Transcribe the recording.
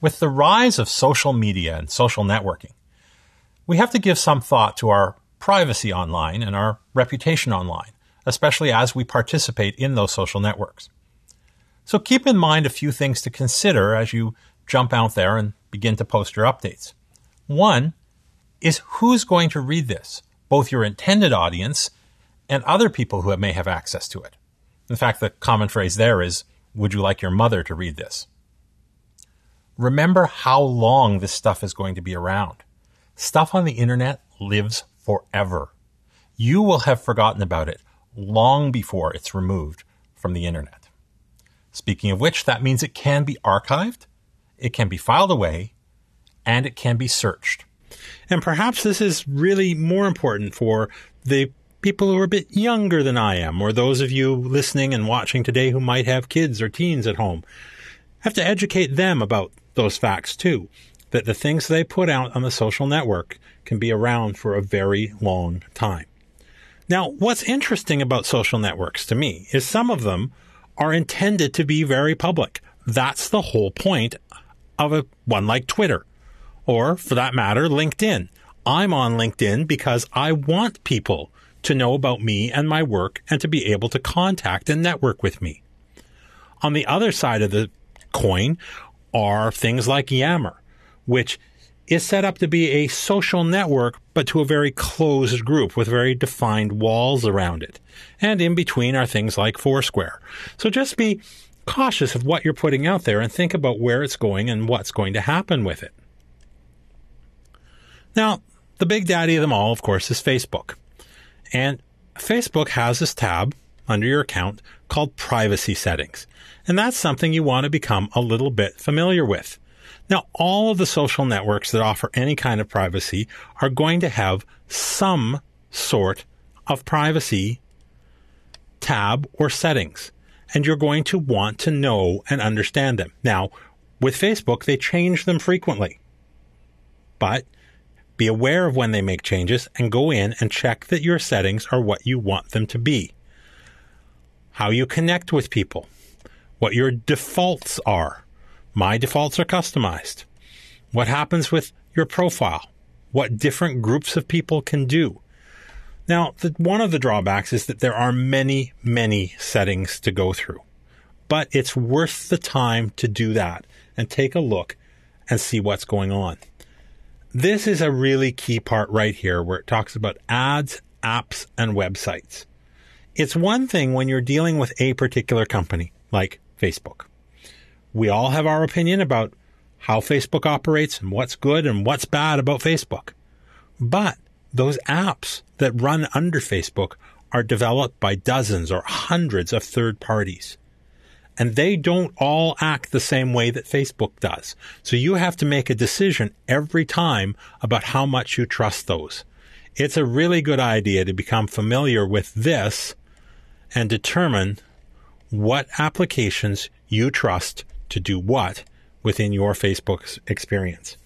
With the rise of social media and social networking, we have to give some thought to our privacy online and our reputation online, especially as we participate in those social networks. So keep in mind a few things to consider as you jump out there and begin to post your updates. One is who's going to read this, both your intended audience and other people who may have access to it. In fact, the common phrase there is, would you like your mother to read this? Remember how long this stuff is going to be around. Stuff on the internet lives forever. You will have forgotten about it long before it's removed from the internet. Speaking of which, that means it can be archived, it can be filed away, and it can be searched. And perhaps this is really more important for the people who are a bit younger than I am, or those of you listening and watching today who might have kids or teens at home. Have to educate them about those facts too, that the things they put out on the social network can be around for a very long time. Now, what's interesting about social networks to me is some of them are intended to be very public. That's the whole point of one like Twitter, or for that matter, LinkedIn. I'm on LinkedIn because I want people to know about me and my work and to be able to contact and network with me. On the other side of the coin are things like Yammer, which is set up to be a social network, but to a very closed group with very defined walls around it. And in between are things like Foursquare. So just be cautious of what you're putting out there and think about where it's going and what's going to happen with it. Now, the big daddy of them all, of course, is Facebook. And Facebook has this tab under your account called Privacy Settings. And that's something you want to become a little bit familiar with. Now, all of the social networks that offer any kind of privacy are going to have some sort of privacy tab or settings. And you're going to want to know and understand them. Now, with Facebook, they change them frequently. But be aware of when they make changes and go in and check that your settings are what you want them to be. How you connect with people. What your defaults are. My defaults are customized. What happens with your profile. What different groups of people can do. Now, one of the drawbacks is that there are many, many settings to go through. But it's worth the time to do that and take a look and see what's going on. This is a really key part right here where it talks about ads, apps, and websites. It's one thing when you're dealing with a particular company, like Facebook. We all have our opinion about how Facebook operates and what's good and what's bad about Facebook. But those apps that run under Facebook are developed by dozens or hundreds of third parties. And they don't all act the same way that Facebook does. So you have to make a decision every time about how much you trust those. It's a really good idea to become familiar with this and determine what applications you trust to do what within your Facebook experience.